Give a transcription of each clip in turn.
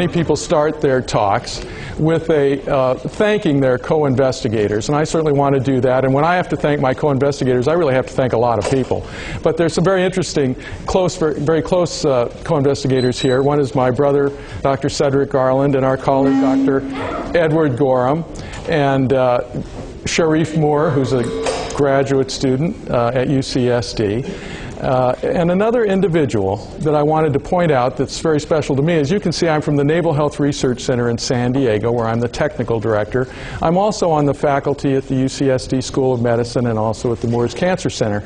many people start their talks with thanking their co-investigators, and I certainly want to do that. And when I have to thank my co-investigators, I really have to thank a lot of people. But there's some very interesting, very close co-investigators here. One is my brother, Dr. Cedric Garland, and our colleague, Dr. Edward Gorham, and Sharif Moore, who's a graduate student at UCSD. And another individual that I wanted to point out that's very special to me. As you can see, I'm from the Naval Health Research Center in San Diego, where I'm the technical director. I'm also on the faculty at the UCSD School of Medicine and also at the Moores Cancer Center.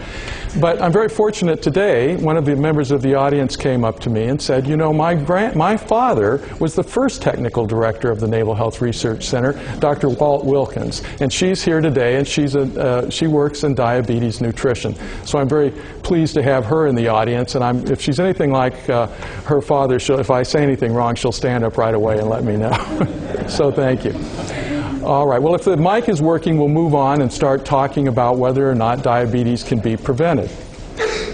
But I'm very fortunate today, one of the members of the audience came up to me and said, you know, my father was the first technical director of the Naval Health Research Center, Dr. Walt Wilkins. And she's here today, and she works in diabetes nutrition. So I'm very pleased to have her in the audience, and if she's anything like her father, if I say anything wrong, she'll stand up right away and let me know. So thank you. All right, well, if the mic is working, we'll move on and start talking about whether or not diabetes can be prevented.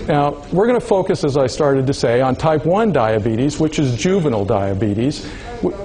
Now, we're going to focus, as I started to say, on type 1 diabetes, which is juvenile diabetes,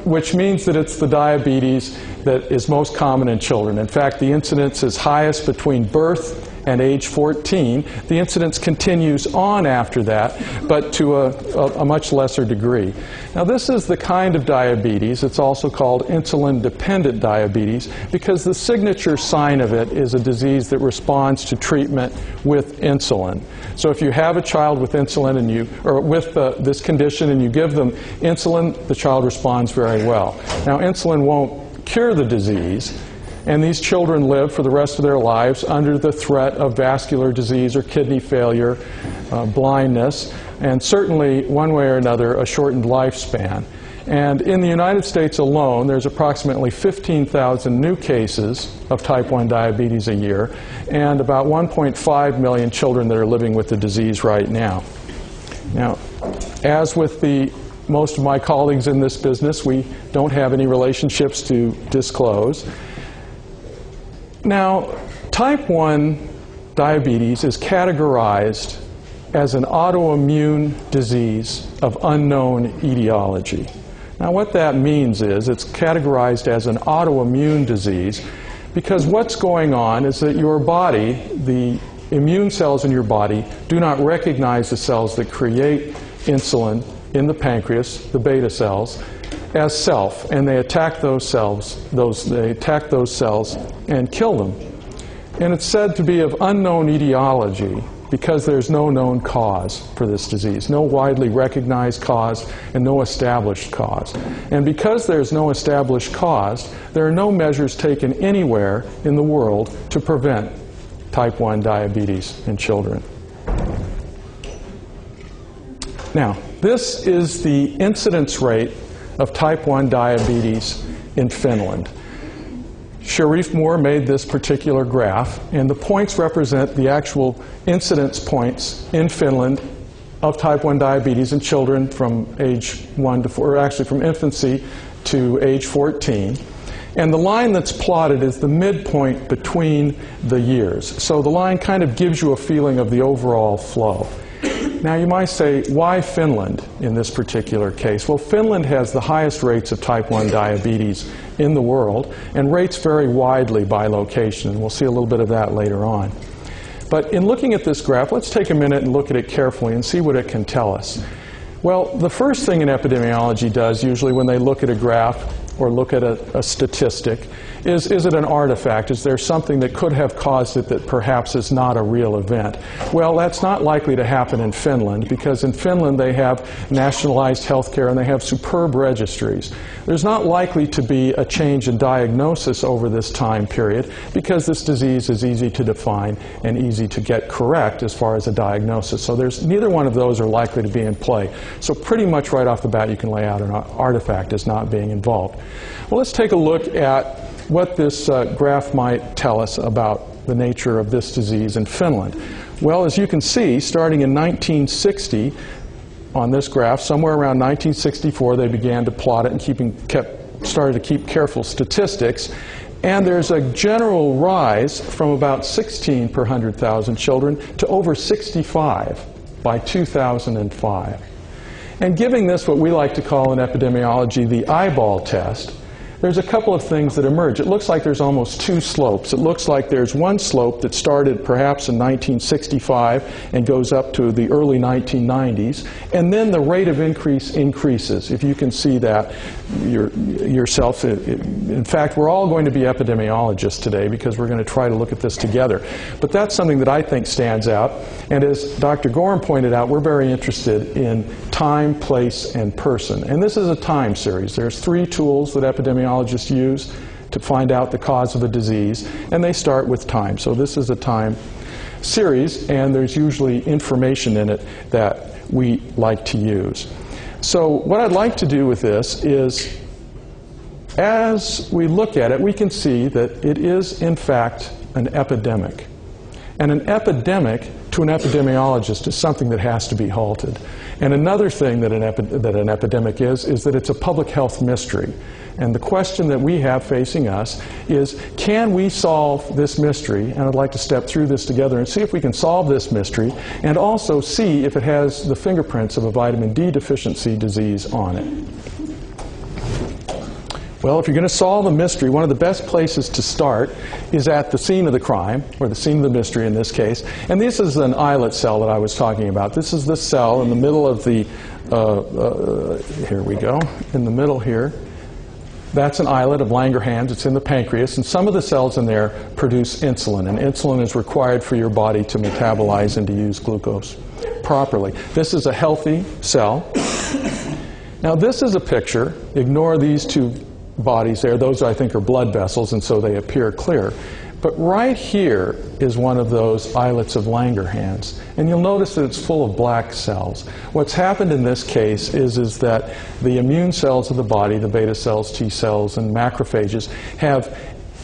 which means that it's the diabetes that is most common in children. In fact, the incidence is highest between birth and age 14. The incidence continues on after that, but to a much lesser degree. Now, this is the kind of diabetes, it's also called insulin-dependent diabetes, because the signature sign of it is a disease that responds to treatment with insulin. So if you have a child with insulin with this condition and you give them insulin, the child responds very well. Now, insulin won't cure the disease, and these children live for the rest of their lives under the threat of vascular disease or kidney failure, blindness, and certainly, one way or another, a shortened lifespan. And in the United States alone, there's approximately 15,000 new cases of type 1 diabetes a year, and about 1.5 million children that are living with the disease right now. Now, as with most of my colleagues in this business, we don't have any relationships to disclose. Now, type 1 diabetes is categorized as an autoimmune disease of unknown etiology. Now, what that means is it's categorized as an autoimmune disease because what's going on is that your body, the immune cells in your body, do not recognize the cells that create insulin in the pancreas, the beta cells, as self, and they attack those cells, and kill them. And it's said to be of unknown etiology because there's no known cause for this disease, no widely recognized cause and no established cause. And because there's no established cause, there are no measures taken anywhere in the world to prevent type 1 diabetes in children. Now, this is the incidence rate of type 1 diabetes in Finland. Sharif Moore made this particular graph, and the points represent the actual incidence points in Finland of type 1 diabetes in children from age 1 to 4, or actually from infancy to age 14. And the line that's plotted is the midpoint between the years. So the line kind of gives you a feeling of the overall flow. Now, you might say, why Finland in this particular case? Well, Finland has the highest rates of type 1 diabetes in the world, and rates vary widely by location. We'll see a little bit of that later on. But in looking at this graph, let's take a minute and look at it carefully and see what it can tell us. Well, the first thing an epidemiology does, usually when they look at a graph or look at a statistic, is it an artifact? Is there something that could have caused it that perhaps is not a real event? Well, that's not likely to happen in Finland, because in Finland they have nationalized health care and they have superb registries. There's not likely to be a change in diagnosis over this time period because this disease is easy to define and easy to get correct as far as a diagnosis. So neither one of those are likely to be in play. So pretty much right off the bat you can lay out an artifact as not being involved. Well, let's take a look at what this graph might tell us about the nature of this disease in Finland. Well, as you can see, starting in 1960, on this graph, somewhere around 1964, they began to plot it and started to keep careful statistics. And there's a general rise from about 16 per 100,000 children to over 65 by 2005. And giving this what we like to call in epidemiology the eyeball test, there's a couple of things that emerge. It looks like there's almost two slopes. It looks like there's one slope that started perhaps in 1965 and goes up to the early 1990s, and then the rate of increase increases. If you can see that yourself. In fact, we're all going to be epidemiologists today because we're going to try to look at this together. But that's something that I think stands out. And as Dr. Gorham pointed out, we're very interested in time, place, and person. And this is a time series. There's 3 tools that epidemiologists use to find out the cause of a disease, and they start with time. So this is a time series, and there's usually information in it that we like to use. So what I'd like to do with this is, as we look at it, we can see that it is, in fact, an epidemic. And an epidemic, to an epidemiologist, is something that has to be halted. And another thing that an epidemic is that it's a public health mystery. And the question that we have facing us is, can we solve this mystery? And I'd like to step through this together and see if we can solve this mystery, and also see if it has the fingerprints of a vitamin D deficiency disease on it. Well, if you're going to solve a mystery, one of the best places to start is at the scene of the crime, or the scene of the mystery in this case. And this is an islet cell that I was talking about. This is the cell in the middle of the, here we go, in the middle here. That's an islet of Langerhans. It's in the pancreas, and some of the cells in there produce insulin, and insulin is required for your body to metabolize and to use glucose properly. This is a healthy cell. Now this is a picture. Ignore these 2 bodies there. Those, I think, are blood vessels, and so they appear clear. But right here is one of those islets of Langerhans, and you'll notice that it's full of black cells. What's happened in this case is that the immune cells of the body, the beta cells, T cells, and macrophages, have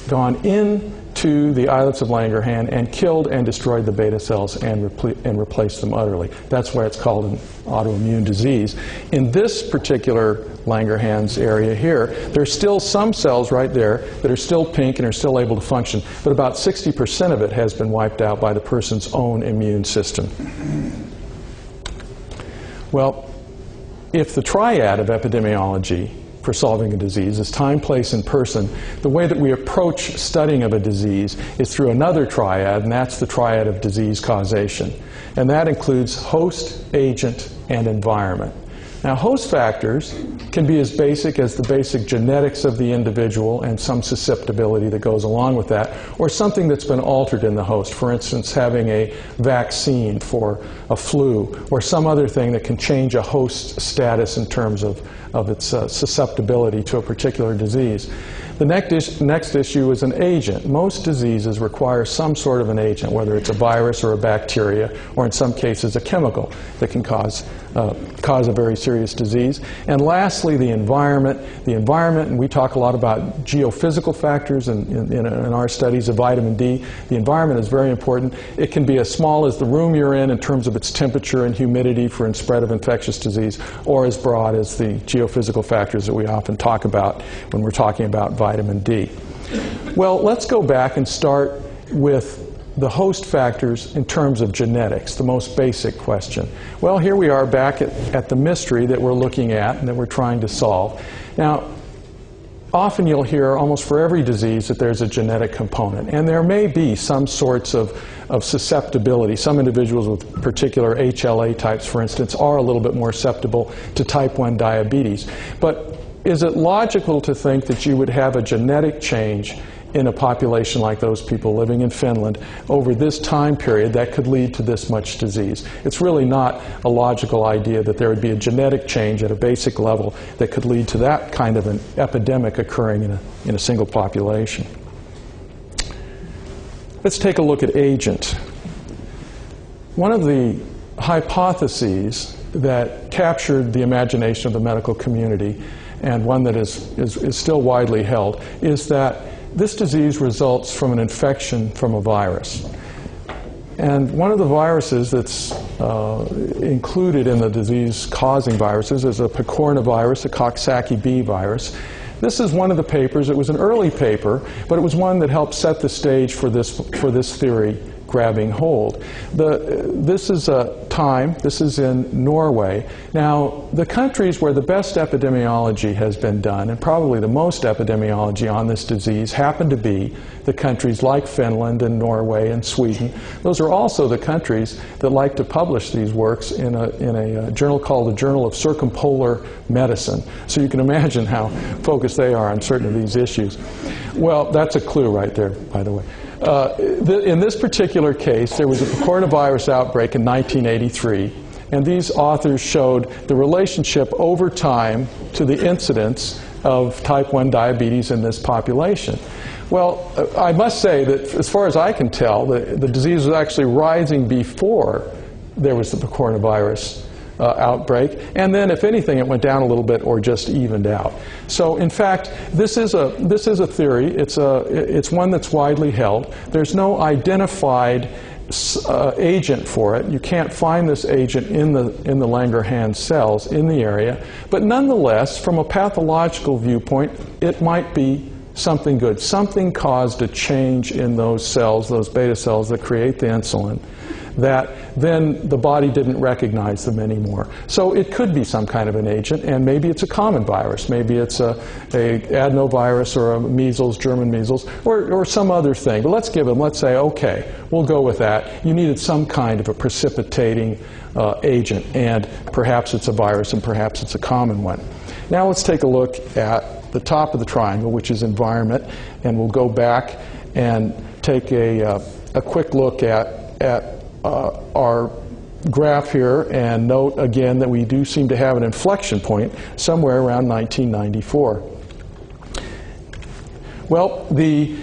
gone into the islets of Langerhans and killed and destroyed the beta cells and replaced them utterly. That's why it's called an autoimmune disease. In this particular Langerhans area here, there's still some cells right there that are still pink and are still able to function, but about 60% of it has been wiped out by the person's own immune system. Well, if the triad of epidemiology for solving a disease is time, place, and person, the way that we approach studying of a disease is through another triad, and that's the triad of disease causation. And that includes host, agent, and environment. Now, host factors can be as basic as the basic genetics of the individual and some susceptibility that goes along with that, or something that's been altered in the host. For instance, having a vaccine for a flu, or some other thing that can change a host status in terms of its susceptibility to a particular disease. The next issue is an agent. Most diseases require some sort of an agent, whether it's a virus or a bacteria, or in some cases a chemical that can cause a very serious disease. And lastly, the environment. The environment, and we talk a lot about geophysical factors in our studies of vitamin D. The environment is very important. It can be as small as the room you're in terms of its temperature and humidity for spread of infectious disease, or as broad as the geophysical factors that we often talk about when we're talking about vitamin D. Well, let's go back and start with the host factors in terms of genetics, the most basic question. Well, here we are back at the mystery that we're looking at and that we're trying to solve. Now, often you'll hear almost for every disease that there's a genetic component, and there may be some sorts of susceptibility. Some individuals with particular HLA types, for instance, are a little bit more susceptible to type 1 diabetes. But is it logical to think that you would have a genetic change in a population like those people living in Finland over this time period that could lead to this much disease? It's really not a logical idea that there would be a genetic change at a basic level that could lead to that kind of an epidemic occurring in a single population. Let's take a look at agent. One of the hypotheses that captured the imagination of the medical community, and one that is still widely held, is that this disease results from an infection from a virus. And one of the viruses that's included in the disease-causing viruses is a picornavirus, a Coxsackie B virus. This is one of the papers. It was an early paper, but it was one that helped set the stage for this theory grabbing hold. This is in Norway. Now, the countries where the best epidemiology has been done, and probably the most epidemiology on this disease, happen to be the countries like Finland and Norway and Sweden. Those are also the countries that like to publish these works in a journal called the Journal of Circumpolar Medicine. So you can imagine how focused they are on certain of these issues. Well, that's a clue right there, by the way. In this particular case, there was a coronavirus outbreak in 1983, and these authors showed the relationship over time to the incidence of type 1 diabetes in this population. Well, I must say that as far as I can tell, the disease was actually rising before there was the coronavirus outbreak, and then if anything it went down a little bit or just evened out. So in fact this is a theory. It's one that's widely held. There's no identified agent for it. You can't find this agent in the Langerhans cells in the area, but nonetheless from a pathological viewpoint it might be something good. Something caused a change in those cells, those beta cells that create the insulin, that then the body didn't recognize them anymore. So it could be some kind of an agent, and maybe it's a common virus. Maybe it's a adenovirus or a measles, German measles, or some other thing. But let's say, okay, we'll go with that. You needed some kind of a precipitating agent, and perhaps it's a virus and perhaps it's a common one. Now let's take a look at the top of the triangle, which is environment, and we'll go back and take a quick look at our graph here, and note again that we do seem to have an inflection point somewhere around 1994. Well, the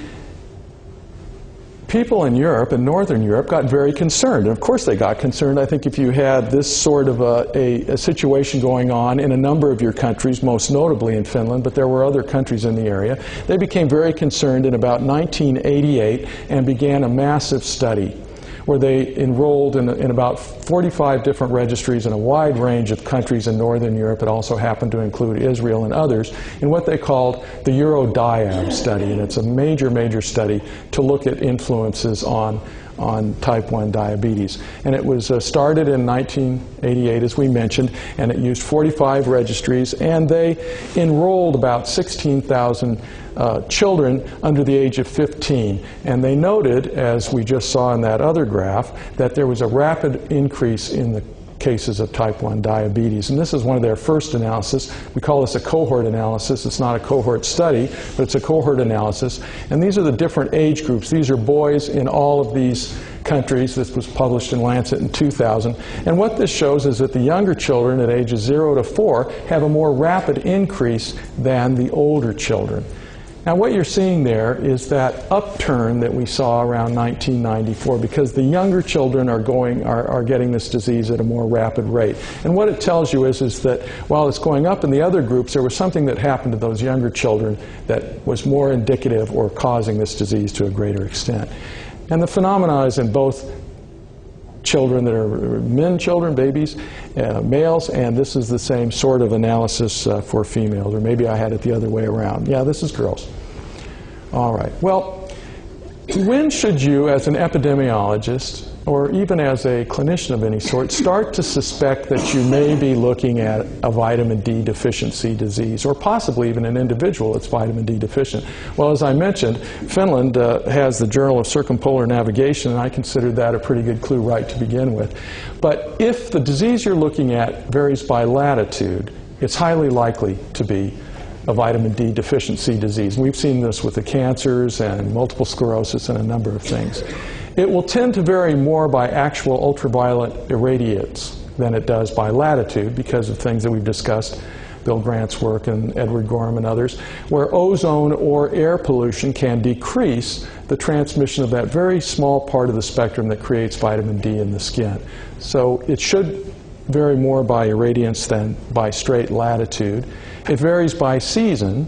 people in Europe, in Northern Europe, got very concerned. And of course they got concerned. I think if you had this sort of a situation going on in a number of your countries, most notably in Finland, but there were other countries in the area, they became very concerned in about 1988 and began a massive study where they enrolled in about 45 different registries in a wide range of countries in Northern Europe. It also happened to include Israel and others, in what they called the EuroDiab study. And it's a major, major study to look at influences on type 1 diabetes. And it was started in 1988, as we mentioned, and it used 45 registries, and they enrolled about 16,000 children under the age of 15. And they noted, as we just saw in that other graph, that there was a rapid increase in the cases of type 1 diabetes. And this is one of their first analysis. We call this a cohort analysis. It's not a cohort study, but it's a cohort analysis. And these are the different age groups. These are boys in all of these countries. This was published in Lancet in 2000. And what this shows is that the younger children at ages 0 to 4 have a more rapid increase than the older children. Now what you're seeing there is that upturn that we saw around 1994, because the younger children are getting this disease at a more rapid rate. And what it tells you is that while it's going up in the other groups, there was something that happened to those younger children that was more indicative or causing this disease to a greater extent. And the phenomena is in both children that are men children, babies, males, and this is the same sort of analysis for females. Or maybe I had it the other way around. Yeah, this is girls. All right. Well, when should you, as an epidemiologist, or even as a clinician of any sort, start to suspect that you may be looking at a vitamin D deficiency disease, or possibly even an individual that's vitamin D deficient? Well, as I mentioned, Finland has the Journal of Circumpolar Navigation, and I considered that a pretty good clue right to begin with. But if the disease you're looking at varies by latitude, it's highly likely to be a vitamin D deficiency disease. We've seen this with the cancers and multiple sclerosis and a number of things. It will tend to vary more by actual ultraviolet irradiance than it does by latitude, because of things that we've discussed, Bill Grant's work and Edward Gorham and others, where ozone or air pollution can decrease the transmission of that very small part of the spectrum that creates vitamin D in the skin. So it should vary more by irradiance than by straight latitude. It varies by season,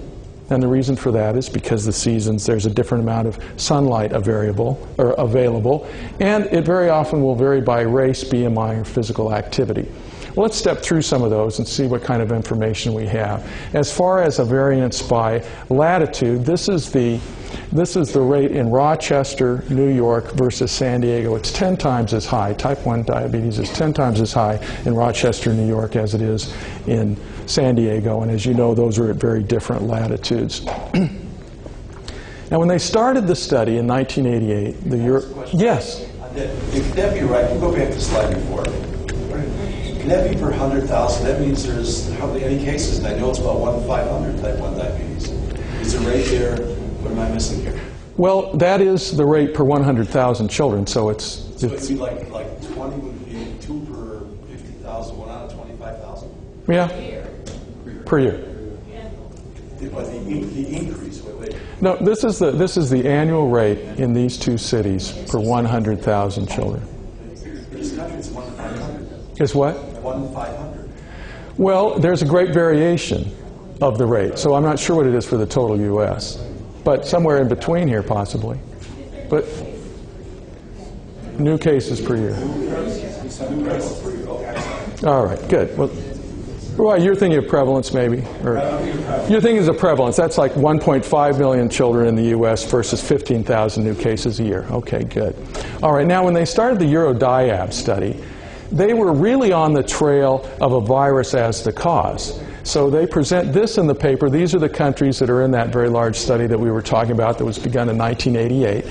and the reason for that is because the seasons, there's a different amount of sunlight available, and it very often will vary by race, BMI, or physical activity. Well, let's step through some of those and see what kind of information we have. As far as a variance by latitude, this is the rate in Rochester, New York versus San Diego. It's 10 times as high. Type 1 diabetes is 10 times as high in Rochester, New York as it is in San Diego. And as you know, those are at very different latitudes. Now, when they started the study in 1988, yes? Could that be right? You go back to the slide before. Can that be per 100,000? That means there's hardly any cases, and I know it's about 1 in 500 type 1 diabetes. Is the rate there? What am I missing here? Well, that is the rate per 100,000 children, so it's... So it'd be like 20 would be 2 per 50,000, 1 out of 25,000? Yeah, per year. But the increase, wait. No, this is the annual rate in these two cities per 100,000 children. This country is 1 in 500. Is what? 1 in 500. Well, there's a great variation of the rate, so I'm not sure what it is for the total U.S., but somewhere in between here possibly. But new cases per year. All right, good. Well, you're thinking of prevalence, maybe? Or you're thinking of prevalence. That's like 1.5 million children in the U.S. versus 15,000 new cases a year. Okay, good. All right, now when they started the Eurodiab study, they were really on the trail of a virus as the cause. So they present this in the paper. These are the countries that are in that very large study that we were talking about that was begun in 1988.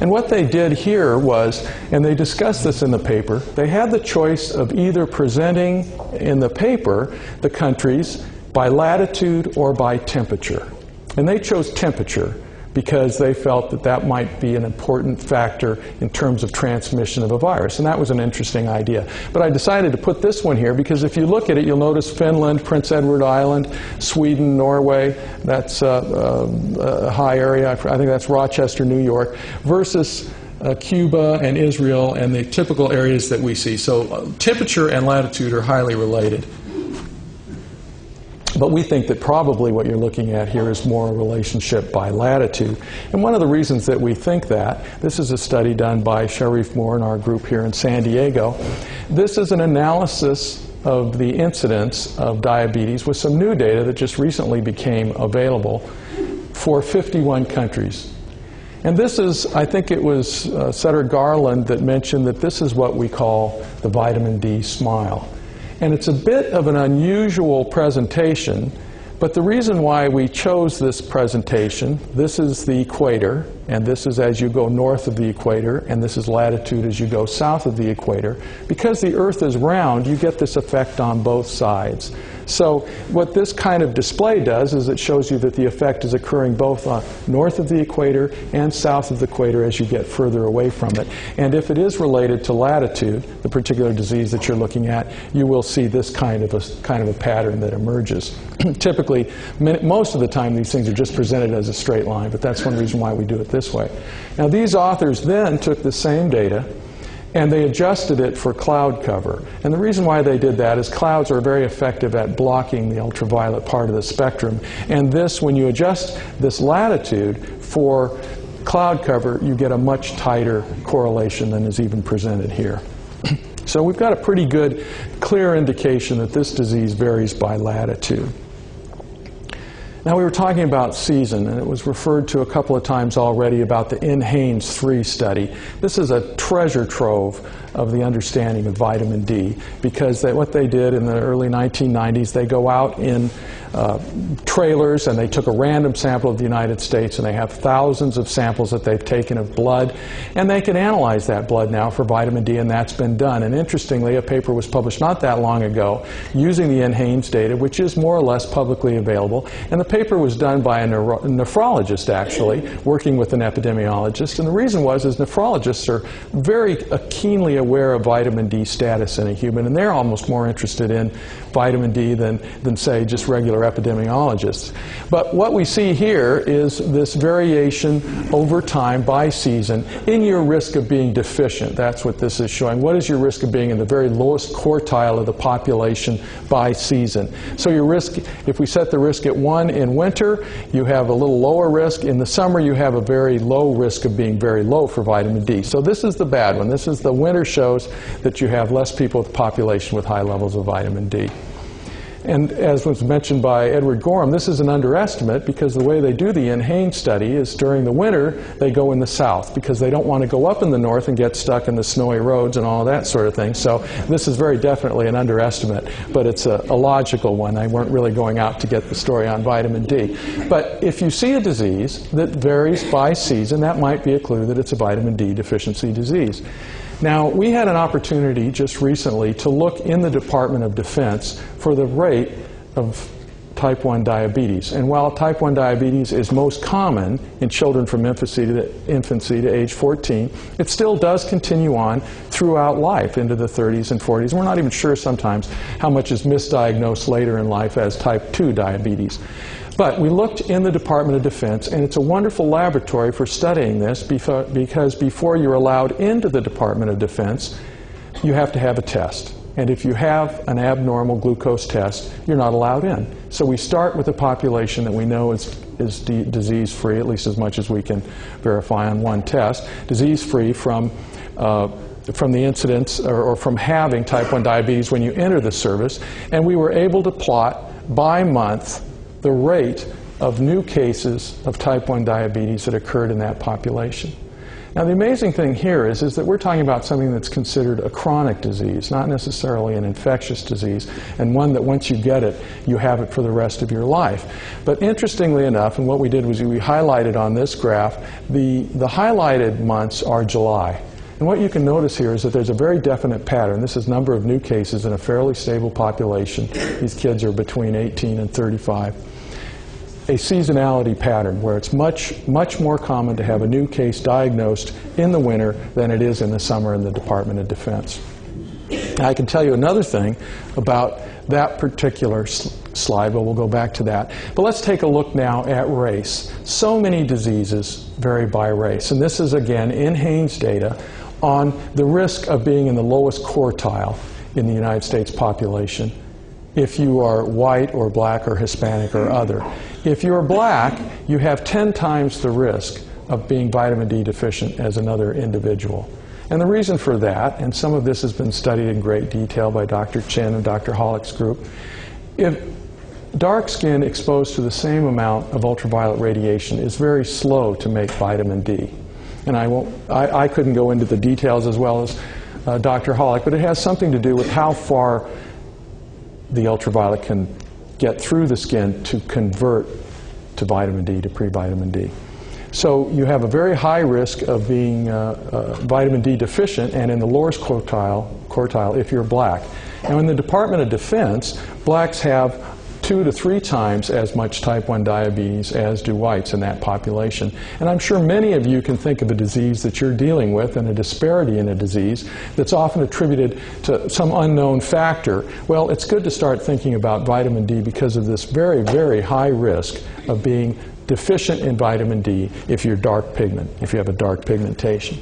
And what they did here was, and they discussed this in the paper, they had the choice of either presenting in the paper the countries by latitude or by temperature. And they chose temperature because they felt that that might be an important factor in terms of transmission of a virus. And that was an interesting idea. But I decided to put this one here because if you look at it, you'll notice Finland, Prince Edward Island, Sweden, Norway, that's a high area. I think that's Rochester, New York, versus Cuba and Israel and the typical areas that we see. So temperature and latitude are highly related. But we think that probably what you're looking at here is more a relationship by latitude. And one of the reasons that we think that, this is a study done by Sharif Moore and our group here in San Diego. This is an analysis of the incidence of diabetes with some new data that just recently became available for 51 countries. And this is, I think it was Sutter Garland that mentioned that this is what we call the vitamin D smile. And it's a bit of an unusual presentation, but the reason why we chose this presentation, this is the equator, and this is as you go north of the equator, and this is latitude as you go south of the equator. Because the Earth is round, you get this effect on both sides. So what this kind of display does is it shows you that the effect is occurring both north of the equator and south of the equator as you get further away from it. And if it is related to latitude, the particular disease that you're looking at, you will see this kind of a pattern that emerges. Typically, most of the time these things are just presented as a straight line, but that's one reason why we do it this way. Now these authors then took the same data and they adjusted it for cloud cover. And the reason why they did that is clouds are very effective at blocking the ultraviolet part of the spectrum. And this, when you adjust this latitude for cloud cover, you get a much tighter correlation than is even presented here. So we've got a pretty good, clear indication that this disease varies by latitude. Now we were talking about season, and it was referred to a couple of times already about the NHANES 3 study. This is a treasure trove of the understanding of vitamin D, because what they did in the early 1990s, they go out in trailers and they took a random sample of the United States, and they have thousands of samples that they've taken of blood, and they can analyze that blood now for vitamin D, and that's been done. And interestingly, a paper was published not that long ago using the NHANES data, which is more or less publicly available, and the paper was done by a nephrologist, actually, working with an epidemiologist. And the reason is nephrologists are very keenly aware of vitamin D status in a human, and they're almost more interested in vitamin D than say, just regular epidemiologists. But what we see here is this variation over time by season in your risk of being deficient. That's what this is showing. What is your risk of being in the very lowest quartile of the population by season? So your risk, if we set the risk at 1 in winter, you have a little lower risk. In the summer, you have a very low risk of being very low for vitamin D. So this is the bad one. This is the winter shows that you have less people with the population with high levels of vitamin D. And as was mentioned by Edward Gorham, this is an underestimate because the way they do the NHANES study is during the winter they go in the south because they don't want to go up in the north and get stuck in the snowy roads and all that sort of thing. So this is very definitely an underestimate, but it's a logical one. They weren't really going out to get the story on vitamin D. But if you see a disease that varies by season, that might be a clue that it's a vitamin D deficiency disease. Now, we had an opportunity just recently to look in the Department of Defense for the rate of type 1 diabetes. And while type 1 diabetes is most common in children from infancy to age 14, it still does continue on throughout life into the 30s and 40s. We're not even sure sometimes how much is misdiagnosed later in life as type 2 diabetes. But we looked in the Department of Defense, and it's a wonderful laboratory for studying this because before you're allowed into the Department of Defense, you have to have a test. And if you have an abnormal glucose test, you're not allowed in. So we start with a population that we know is disease-free, at least as much as we can verify on one test, disease-free from the incidence or from having type 1 diabetes when you enter the service. And we were able to plot by month the rate of new cases of type 1 diabetes that occurred in that population. Now, the amazing thing here is that we're talking about something that's considered a chronic disease, not necessarily an infectious disease, and one that once you get it, you have it for the rest of your life. But interestingly enough, and what we did was we highlighted on this graph, the highlighted months are July. And what you can notice here is that there's a very definite pattern. This is number of new cases in a fairly stable population. These kids are between 18 and 35. A seasonality pattern where it's much more common to have a new case diagnosed in the winter than it is in the summer in the Department of Defense. Now, I can tell you another thing about that particular slide, but we'll go back to that. But let's take a look now at race. So many diseases vary by race, and this is again NHANES data on the risk of being in the lowest quartile in the United States population if you are white or black or Hispanic or other. If you're black, you have 10 times the risk of being vitamin D deficient as another individual. And the reason for that, and some of this has been studied in great detail by Dr. Chen and Dr. Hollick's group, if dark skin exposed to the same amount of ultraviolet radiation is very slow to make vitamin D. And I couldn't go into the details as well as Dr. Hollick, but it has something to do with how far the ultraviolet can get through the skin to convert to vitamin D, to pre-vitamin D. So you have a very high risk of being vitamin D deficient and in the lowest quartile if you're black. Now in the Department of Defense, blacks have 2 to 3 times as much type 1 diabetes as do whites in that population. And I'm sure many of you can think of a disease that you're dealing with and a disparity in a disease that's often attributed to some unknown factor. Well, it's good to start thinking about vitamin D because of this very, very high risk of being deficient in vitamin D if you're dark pigment, if you have a dark pigmentation.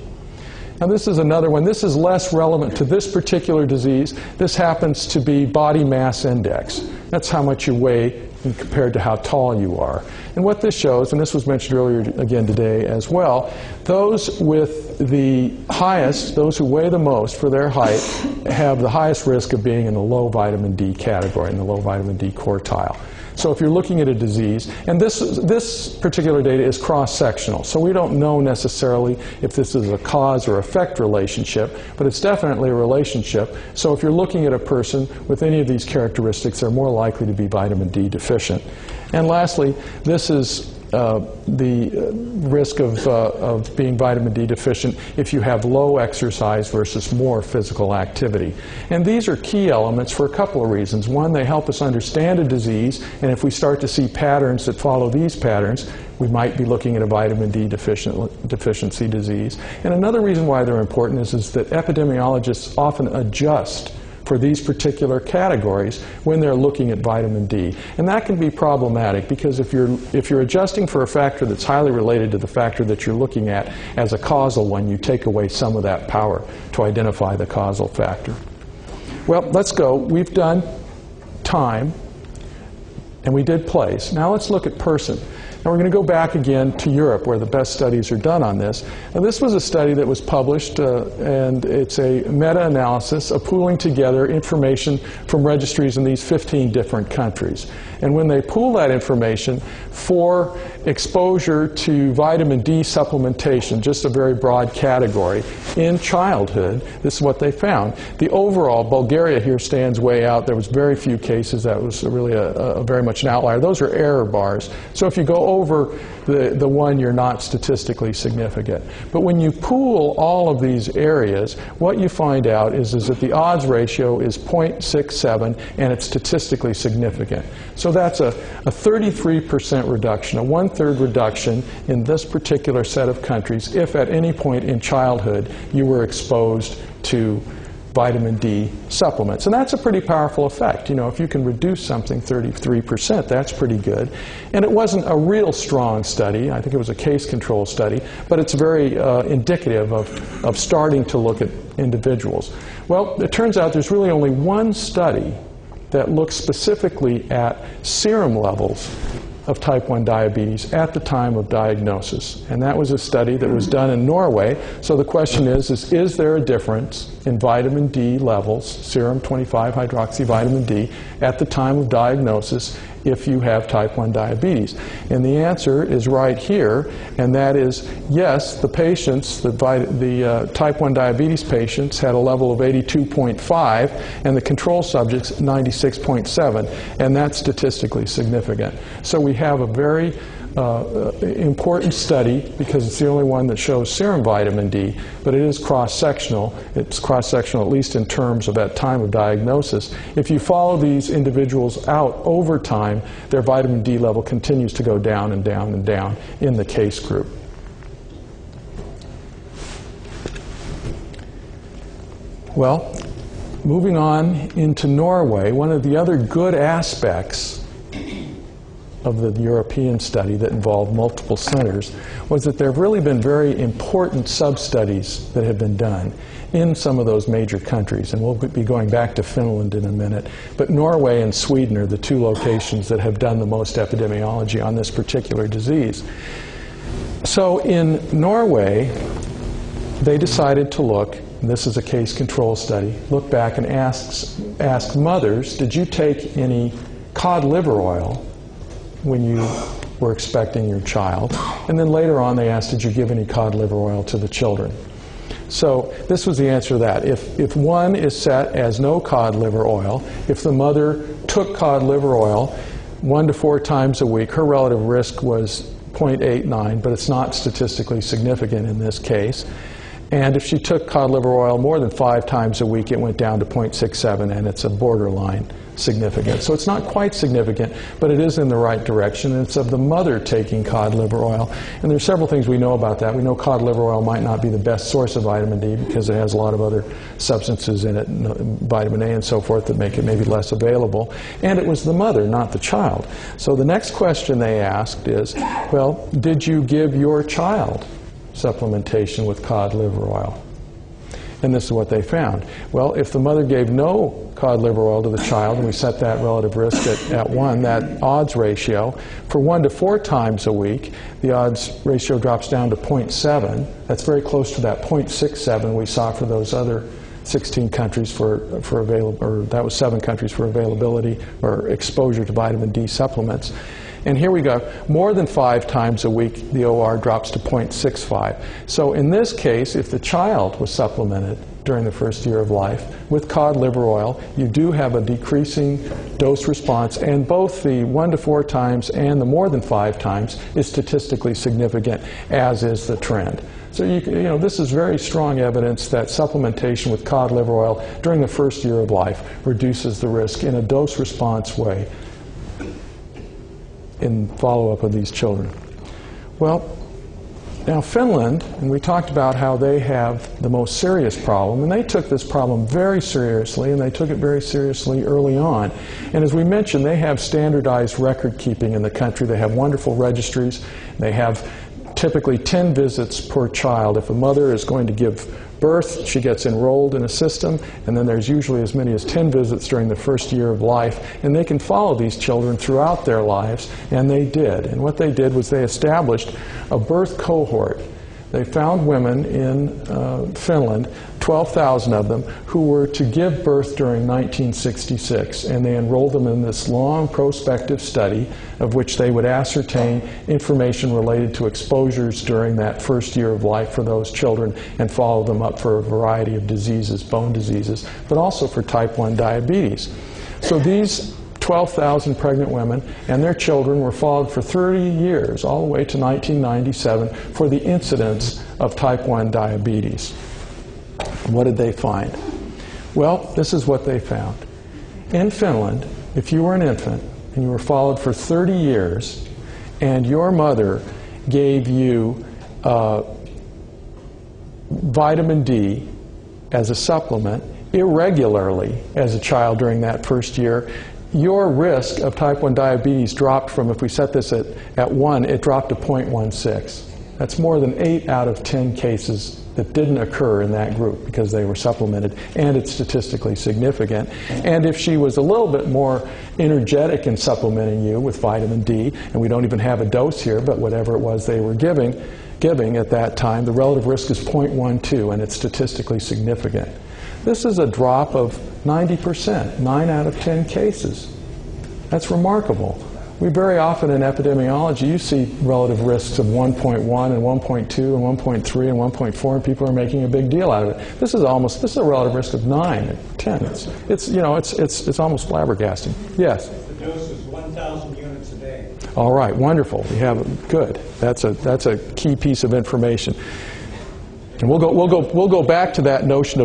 Now this is another one. This is less relevant to this particular disease. This happens to be body mass index. That's how much you weigh compared to how tall you are. And what this shows, and this was mentioned earlier again today as well, those with the highest, those who weigh the most for their height, have the highest risk of being in the low vitamin D category, in the low vitamin D quartile. So if you're looking at a disease, and this particular data is cross-sectional, so we don't know necessarily if this is a cause or effect relationship, but it's definitely a relationship. So if you're looking at a person with any of these characteristics, they're more likely to be vitamin D deficient. And lastly, this is the risk of being vitamin D deficient if you have low exercise versus more physical activity. And these are key elements for a couple of reasons. One, they help us understand a disease, and if we start to see patterns that follow these patterns, we might be looking at a vitamin D deficiency disease. And another reason why they're important is that epidemiologists often adjust for these particular categories when they're looking at vitamin D. And that can be problematic because if you're adjusting for a factor that's highly related to the factor that you're looking at as a causal one, you take away some of that power to identify the causal factor. Well, let's go. We've done time. And we did place. Now let's look at person. Now we're going to go back again to Europe, where the best studies are done on this. And this was a study that was published, and it's a meta-analysis of pooling together information from registries in these 15 different countries. And when they pool that information for exposure to vitamin D supplementation, just a very broad category, in childhood, this is what they found. The overall, Bulgaria here stands way out. There was very few cases. That was really a very much an outlier. Those are error bars. So if you go over the one, you're not statistically significant. But when you pool all of these areas, what you find out is that the odds ratio is 0.67, and it's statistically significant. So that's a 33% reduction, a one-third reduction in this particular set of countries if at any point in childhood you were exposed to vitamin D supplements. And that's a pretty powerful effect. You know, if you can reduce something 33%, that's pretty good. And it wasn't a real strong study. I think it was a case control study, but it's very indicative of starting to look at individuals. Well, it turns out there's really only one study that looks specifically at serum levels of type 1 diabetes at the time of diagnosis. And that was a study that was done in Norway. So the question is there a difference in vitamin D levels, serum 25-hydroxyvitamin D, at the time of diagnosis if you have type 1 diabetes? And the answer is right here, and that is yes, the patients, the type 1 diabetes patients had a level of 82.5, and the control subjects 96.7, and that's statistically significant. So we have a very important study because it's the only one that shows serum vitamin D, but it is cross-sectional. It's cross-sectional at least in terms of that time of diagnosis. If you follow these individuals out over time, their vitamin D level continues to go down and down and down in the case group. Well, moving on into Norway, one of the other good aspects of the European study that involved multiple centers was that there have really been very important sub-studies that have been done in some of those major countries. And we'll be going back to Finland in a minute. But Norway and Sweden are the two locations that have done the most epidemiology on this particular disease. So in Norway, they decided to look, and this is a case control study, look back and ask mothers, did you take any cod liver oil when you were expecting your child? And then later on they asked, did you give any cod liver oil to the children? So this was the answer to that. If one is set as no cod liver oil, if the mother took cod liver oil 1 to 4 times a week, her relative risk was 0.89, but it's not statistically significant in this case. And if she took cod liver oil more than 5 times a week, it went down to 0.67, and it's a borderline significant. So it's not quite significant, but it is in the right direction. And it's of the mother taking cod liver oil. And there's several things we know about that. We know cod liver oil might not be the best source of vitamin D because it has a lot of other substances in it, vitamin A and so forth, that make it maybe less available. And it was the mother, not the child. So the next question they asked is, well, did you give your child supplementation with cod liver oil? And this is what they found. Well, if the mother gave no cod liver oil to the child, and we set that relative risk at 1, that odds ratio, for 1 to 4 times a week, the odds ratio drops down to 0.7. That's very close to that 0.67 we saw for those other 16 countries for available, or that was 7 countries for availability or exposure to vitamin D supplements. And here we go, more than 5 times a week, the OR drops to 0.65. So in this case, if the child was supplemented during the first year of life with cod liver oil, you do have a decreasing dose response, and both the 1 to 4 times and the more than 5 times is statistically significant, as is the trend. So you know, this is very strong evidence that supplementation with cod liver oil during the first year of life reduces the risk in a dose-response way in follow-up of these children. Well, now Finland, and we talked about how they have the most serious problem, and they took this problem very seriously, and they took it very seriously early on. And as we mentioned, they have standardized record keeping in the country. They have wonderful registries. They have typically 10 visits per child. If a mother is going to give birth, she gets enrolled in a system, and then there's usually as many as 10 visits during the first year of life, and they can follow these children throughout their lives, and they did. And what they did was they established a birth cohort. They found women in Finland, 12,000 of them, who were to give birth during 1966, and they enrolled them in this long prospective study of which they would ascertain information related to exposures during that first year of life for those children and follow them up for a variety of diseases, bone diseases, but also for type 1 diabetes. So these 12,000 pregnant women and their children were followed for 30 years, all the way to 1997, for the incidence of type 1 diabetes. What did they find? Well, this is what they found. In Finland, if you were an infant and you were followed for 30 years and your mother gave you vitamin D as a supplement irregularly as a child during that first year, your risk of type 1 diabetes dropped from, if we set this at 1, it dropped to 0.16. That's more than 8 out of 10 cases that didn't occur in that group because they were supplemented, and it's statistically significant. And if she was a little bit more energetic in supplementing you with vitamin D, and we don't even have a dose here, but whatever it was they were giving at that time, the relative risk is 0.12, and it's statistically significant. This is a drop of 90%, 9 out of 10 cases. That's remarkable. We very often in epidemiology, you see relative risks of 1.1 and 1.2 and 1.3 and 1.4, and people are making a big deal out of it. This is a relative risk of 9 and 10. It's almost flabbergasting. Yes? The dose is 1,000 units a day. All right, wonderful. We have good. That's a key piece of information. And we'll go back to that notion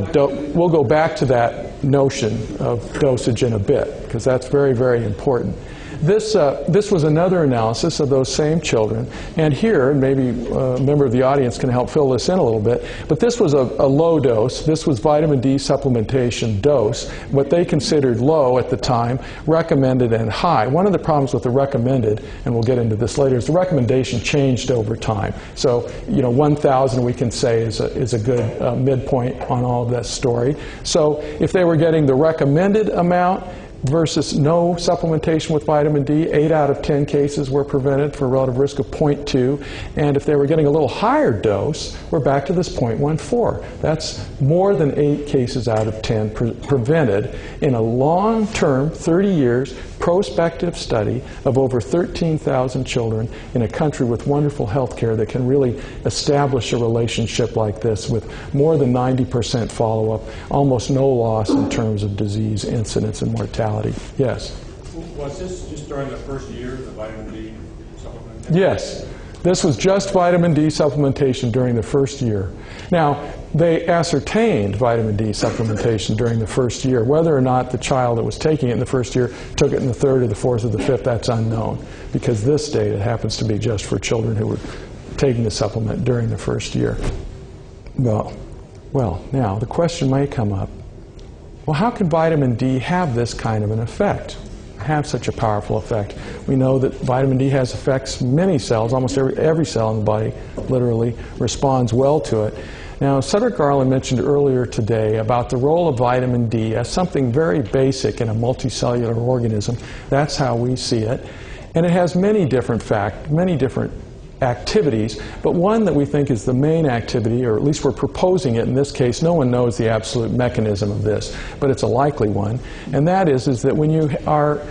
of dosage in a bit, because that's very, very important. This was another analysis of those same children, and here, and maybe a member of the audience can help fill this in a little bit, but this was a low dose. This was vitamin D supplementation dose, what they considered low at the time, recommended, and high. One of the problems with the recommended, and we'll get into this later, is the recommendation changed over time. So, 1,000 we can say is a good midpoint on all of that story. So if they were getting the recommended amount versus no supplementation with vitamin D, 8 out of 10 cases were prevented for a relative risk of 0.2. And if they were getting a little higher dose, we're back to this 0.14. That's more than 8 cases out of 10 prevented in a long-term, 30 years, prospective study of over 13,000 children in a country with wonderful health care that can really establish a relationship like this with more than 90% follow-up, almost no loss in terms of disease incidence and mortality. Yes? Was this just during the first year, the vitamin D supplementation? Yes. This was just vitamin D supplementation during the first year. Now, they ascertained vitamin D supplementation during the first year. Whether or not the child that was taking it in the first year took it in the third or the fourth or the fifth, that's unknown, because this data happens to be just for children who were taking the supplement during the first year. Well, now the question may come up, well, how can vitamin D have this kind of an effect? Have such a powerful effect? We know that vitamin D has effects, many cells, almost every cell in the body literally responds well to it. Now, Cedric Garland mentioned earlier today about the role of vitamin D as something very basic in a multicellular organism. That's how we see it. And it has many different activities, but one that we think is the main activity, or at least we're proposing it in this case. No one knows the absolute mechanism of this, but it's a likely one. And that is that when you are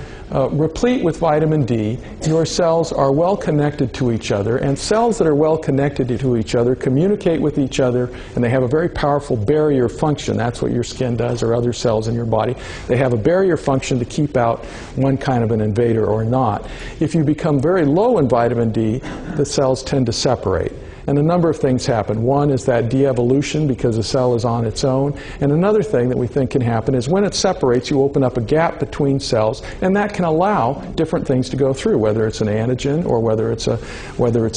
replete with vitamin D, your cells are well connected to each other, and cells that are well connected to each other communicate with each other, and they have a very powerful barrier function. That's what your skin does, or other cells in your body. They have a barrier function to keep out one kind of an invader or not. If you become very low in vitamin D, the cells tend to separate. And a number of things happen. One is that de-evolution because the cell is on its own. And another thing that we think can happen is when it separates, you open up a gap between cells, and that can allow different things to go through, whether it's an antigen or whether it's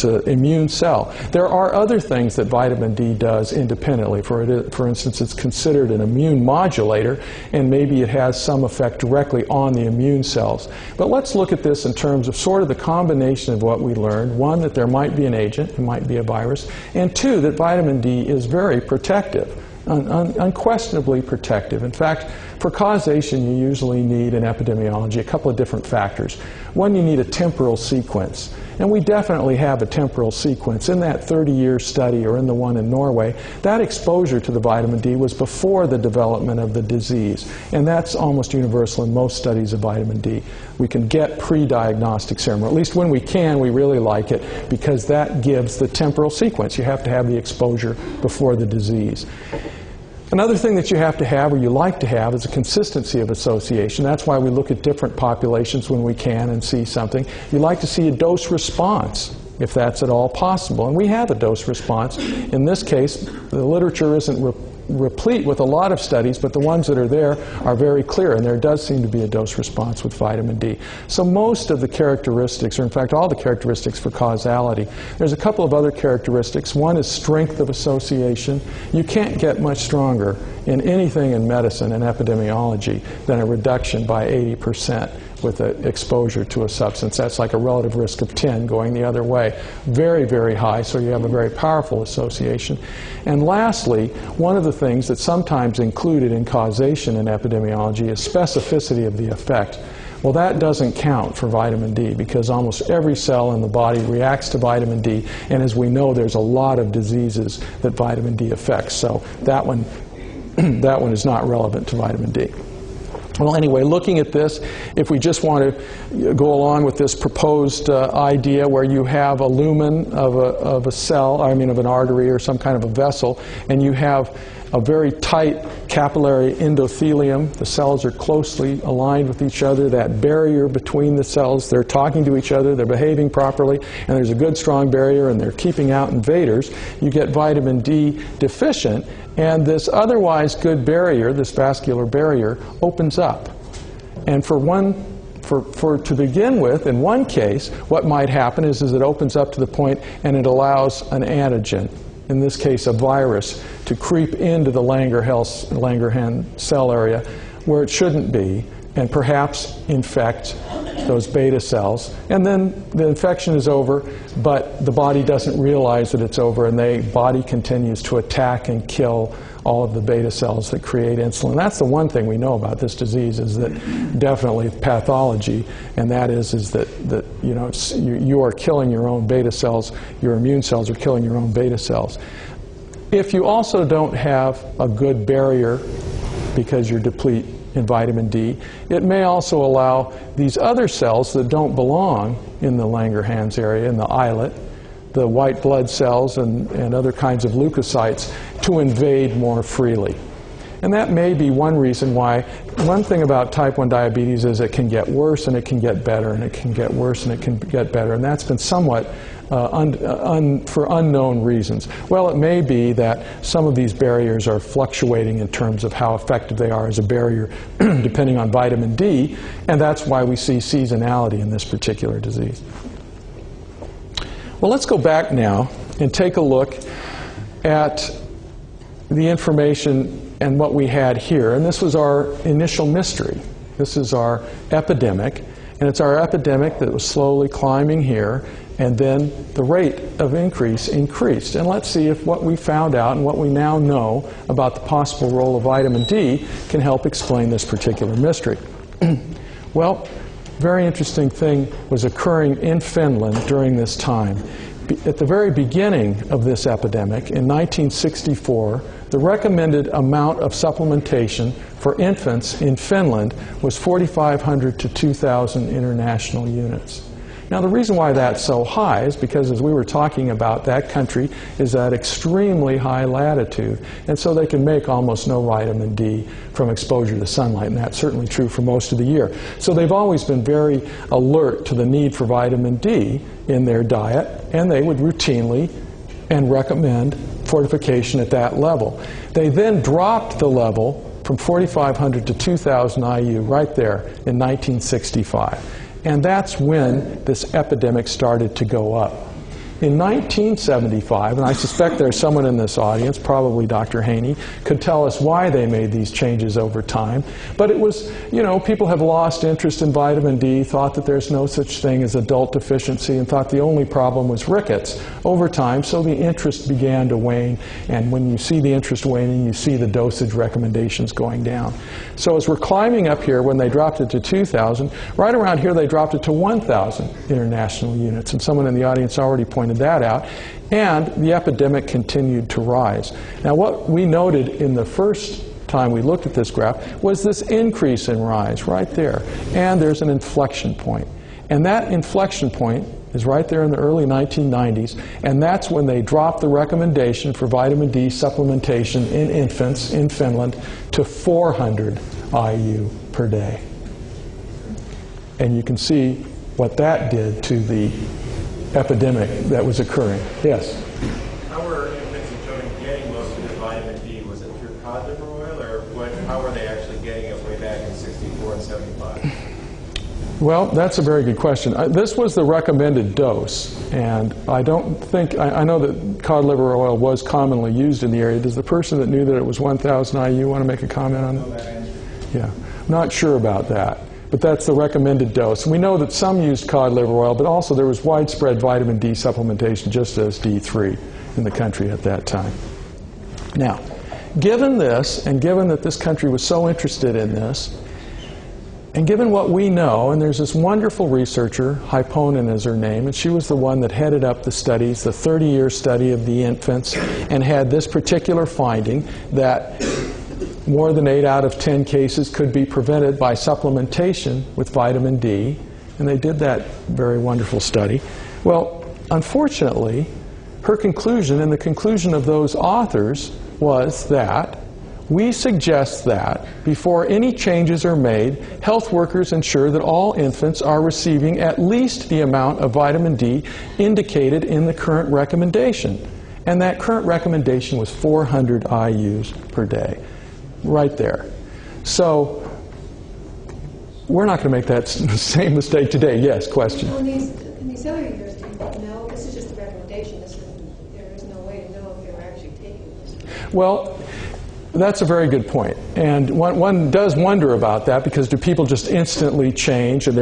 an immune cell. There are other things that vitamin D does independently. For instance, it's considered an immune modulator, and maybe it has some effect directly on the immune cells. But let's look at this in terms of sort of the combination of what we learned. One, that there might be an agent, it might be a virus, and two, that vitamin D is very protective, unquestionably protective. In fact, for causation, you usually need in epidemiology a couple of different factors. One, you need a temporal sequence. And we definitely have a temporal sequence. In that 30-year study, or in the one in Norway, that exposure to the vitamin D was before the development of the disease. And that's almost universal in most studies of vitamin D. We can get pre-diagnostic serum, or at least when we can, we really like it, because that gives the temporal sequence. You have to have the exposure before the disease. Another thing that you have to have, or you like to have, is a consistency of association. That's why we look at different populations when we can and see something. You like to see a dose response, if that's at all possible. And we have a dose response. In this case, the literature isn't replete with a lot of studies, but the ones that are there are very clear, and there does seem to be a dose response with vitamin D. So most of the characteristics, or in fact all the characteristics for causality, there's a couple of other characteristics. One is strength of association. You can't get much stronger in anything in medicine and epidemiology than a reduction by 80% with an exposure to a substance. That's like a relative risk of 10 going the other way. Very, very high, so you have a very powerful association. And lastly, one of the things that's sometimes included in causation in epidemiology is specificity of the effect. Well, that doesn't count for vitamin D because almost every cell in the body reacts to vitamin D, and as we know, there's a lot of diseases that vitamin D affects. So that one is not relevant to vitamin D. Well, anyway, looking at this, if we just want to go along with this proposed idea where you have a lumen of a cell, of an artery or some kind of a vessel, and you have a very tight capillary endothelium. The cells are closely aligned with each other. That barrier between the cells, they're talking to each other, they're behaving properly, and there's a good strong barrier, and they're keeping out invaders. You get vitamin D deficient, and this otherwise good barrier, this vascular barrier, opens up. And to begin with, in one case, what might happen is it opens up to the point and it allows an antigen, in this case a virus, to creep into the Langerhans cell area where it shouldn't be and perhaps infect those beta cells. And then the infection is over, but the body doesn't realize that it's over, and the body continues to attack and kill all of the beta cells that create insulin. That's the one thing we know about this disease, is that definitely pathology, and that is that you are killing your own beta cells, your immune cells are killing your own beta cells. If you also don't have a good barrier because you're deplete in vitamin D, it may also allow these other cells that don't belong in the Langerhans area, in the islet, the white blood cells and other kinds of leukocytes, to invade more freely. And that may be one reason why. One thing about type 1 diabetes is it can get worse and it can get better, and it can get worse and it can get better. And that's been somewhat for unknown reasons. Well, it may be that some of these barriers are fluctuating in terms of how effective they are as a barrier depending on vitamin D, and that's why we see seasonality in this particular disease. Well, let's go back now and take a look at the information and what we had here. And this was our initial mystery. This is our epidemic, and it's our epidemic that was slowly climbing here, and then the rate of increase increased. And let's see if what we found out and what we now know about the possible role of vitamin D can help explain this particular mystery. Well, very interesting thing was occurring in Finland during this time. At the very beginning of this epidemic, in 1964, the recommended amount of supplementation for infants in Finland was 4,500 to 2,000 international units. Now, the reason why that's so high is because, as we were talking about, that country is at extremely high latitude, and so they can make almost no vitamin D from exposure to sunlight, and that's certainly true for most of the year. So they've always been very alert to the need for vitamin D in their diet, and they would routinely and recommend fortification at that level. They then dropped the level from 4,500 to 2,000 IU right there in 1965. And that's when this epidemic started to go up. In 1975, and I suspect there's someone in this audience, probably Dr. Haney, could tell us why they made these changes over time. But it was, you know, people have lost interest in vitamin D, thought that there's no such thing as adult deficiency, and thought the only problem was rickets over time, so the interest began to wane. And when you see the interest waning, you see the dosage recommendations going down. So as we're climbing up here, when they dropped it to 2,000, right around here they dropped it to 1,000 international units. And someone in the audience already pointed that out, and the epidemic continued to rise. Now, what we noted in the first time we looked at this graph was this increase in rise right there, and there's an inflection point. And that inflection point is right there in the early 1990s, and that's when they dropped the recommendation for vitamin D supplementation in infants in Finland to 400 IU per day. And you can see what that did to the epidemic that was occurring. Yes? How were infants and children getting most of their vitamin D? Was it through cod liver oil, or how were they actually getting it way back in 64 and 75? Well, that's a very good question. This was the recommended dose, and I don't think, I know that cod liver oil was commonly used in the area. Does the person that knew that it was 1,000 IU want to make a comment on that? Yeah, not sure about that. But that's the recommended dose. We know that some used cod liver oil, but also there was widespread vitamin D supplementation, just as D3 in the country at that time. Now, given this, and given that this country was so interested in this, and given what we know, and there's this wonderful researcher, Hyponen is her name, and she was the one that headed up the studies, the 30-year study of the infants, and had this particular finding that more than 8 out of 10 cases could be prevented by supplementation with vitamin D, and they did that very wonderful study. Well, unfortunately, her conclusion and the conclusion of those authors was that we suggest that before any changes are made, health workers ensure that all infants are receiving at least the amount of vitamin D indicated in the current recommendation. And that current recommendation was 400 IUs per day. Right there. So we're not going to make that same mistake today. Yes, question. Well, in these other years, do you know, this is just a recommendation. There is no way to know if they're actually taking this. Well, that's a very good point. And one does wonder about that, because do people just instantly change, and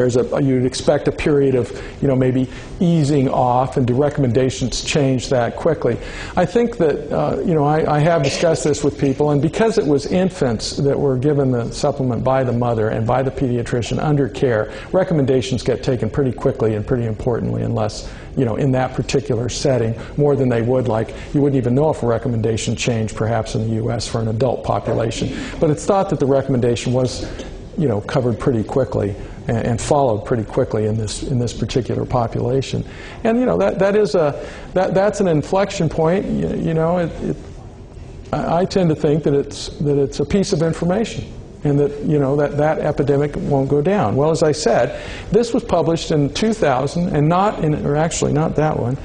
you'd expect a period of, you know, maybe easing off, and do recommendations change that quickly? I think that, you know, I have discussed this with people, and because it was infants that were given the supplement by the mother and by the pediatrician under care, recommendations get taken pretty quickly and pretty importantly, unless, you know, in that particular setting, more than they would, like, you wouldn't even know if a recommendation changed perhaps in the U.S. for an adult population. But it's thought that the recommendation was, you know, covered pretty quickly and followed pretty quickly in this particular population. And, you know, that's an inflection point. You know, I tend to think that it's a piece of information, and that, you know, that epidemic won't go down. Well, as I said, this was published in 2000, and actually not that one.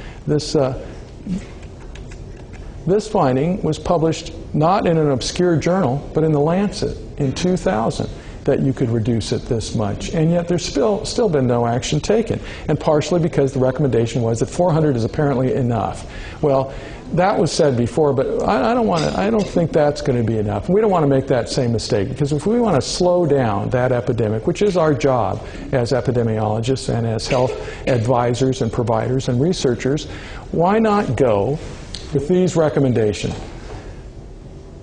This finding was published not in an obscure journal, but in The Lancet in 2000, that you could reduce it this much. And yet there's still been no action taken, and partially because the recommendation was that 400 is apparently enough. Well, that was said before, but I don't think that's going to be enough. We don't want to make that same mistake, because if we want to slow down that epidemic, which is our job as epidemiologists and as health advisors and providers and researchers, why not go with these recommendations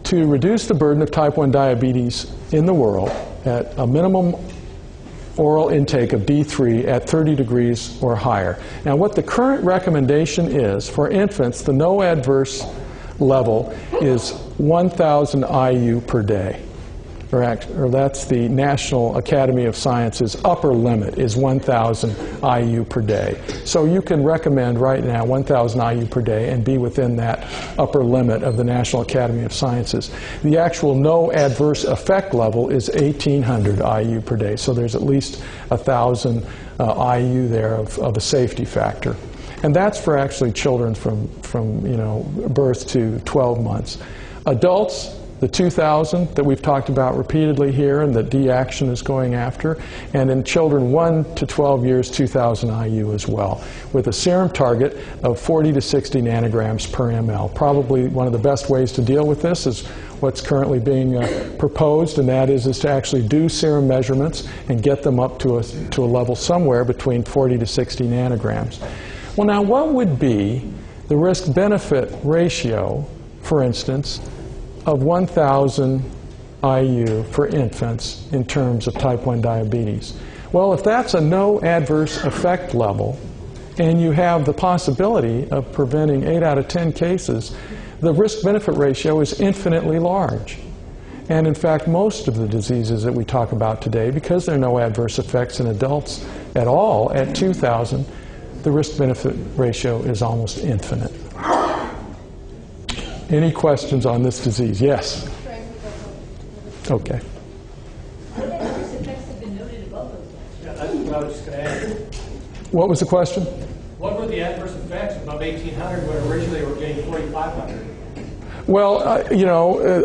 to reduce the burden of type 1 diabetes in the world at a minimum oral intake of D3 at 30 degrees or higher. Now, what the current recommendation is for infants, the no adverse level is 1,000 IU per day. Or that's the National Academy of Sciences upper limit, is 1,000 IU per day. So you can recommend right now 1,000 IU per day and be within that upper limit of the National Academy of Sciences. The actual no adverse effect level is 1,800 IU per day. So there's at least 1,000 IU there of a safety factor. And that's for actually children from birth to 12 months. Adults, the 2,000 that we've talked about repeatedly here and that D-Action is going after, and in children 1 to 12 years, 2,000 IU as well, with a serum target of 40 to 60 nanograms per ml. Probably one of the best ways to deal with this is what's currently being proposed, and that is to actually do serum measurements and get them up to a level somewhere between 40 to 60 nanograms. Well, now, what would be the risk-benefit ratio, for instance, of 1,000 IU for infants in terms of type 1 diabetes? Well, if that's a no adverse effect level, and you have the possibility of preventing 8 out of 10 cases, the risk-benefit ratio is infinitely large. And in fact, most of the diseases that we talk about today, because there are no adverse effects in adults at all at 2,000, the risk-benefit ratio is almost infinite. Any questions on this disease? Yes? Okay. What adverse effects have been noted above those lines? Yeah, that's what I was just going to ask. What was the question? What were the adverse effects above 1,800 when originally they were getting 4,500? Well,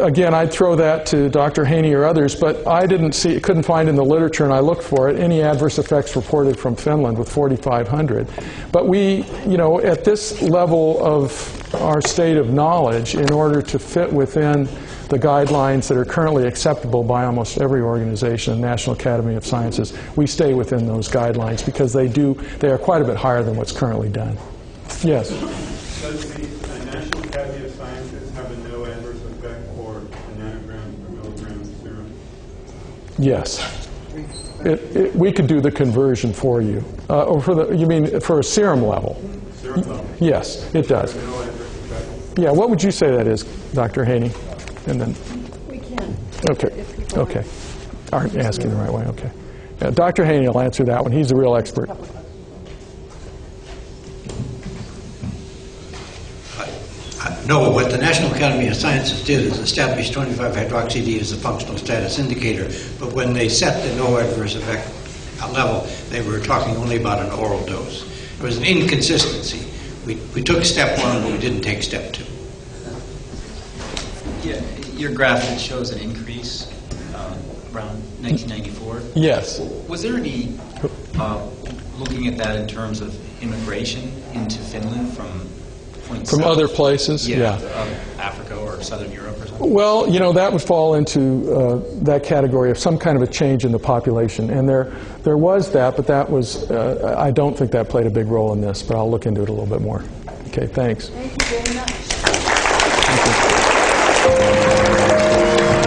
again, I'd throw that to Dr. Haney or others, but I couldn't find in the literature, and I looked for it, any adverse effects reported from Finland with 4,500. But we, at this level of our state of knowledge, in order to fit within the guidelines that are currently acceptable by almost every organization, National Academy of Sciences, we stay within those guidelines because they are quite a bit higher than what's currently done. Yes? Does the National Academy of Sciences have a no adverse effect for a nanogram per milligram serum? Yes. We could do the conversion for you. You mean for a serum level? Serum level? Yes, it does. No adverse effect? Yeah, what would you say that is, Dr. Haney? And then, We can. okay, okay. Aren't asking the right way, okay. Yeah, Dr. Haney will answer that one. He's the real expert. No, what the National Academy of Sciences did is establish 25-hydroxy-D as a functional status indicator, but when they set the no adverse effect level, they were talking only about an oral dose. There was an inconsistency. We took step 1, but we didn't take step 2. Yeah, your graph that shows an increase around 1994. Yes. Was there any looking at that in terms of immigration into Finland from points From south? other places? Yeah. Africa or Southern Europe or something? Well, that would fall into that category of some kind of a change in the population. And there was that, but that was, I don't think that played a big role in this, but I'll look into it a little bit more. Okay, thanks. Thank you very much. Thank you.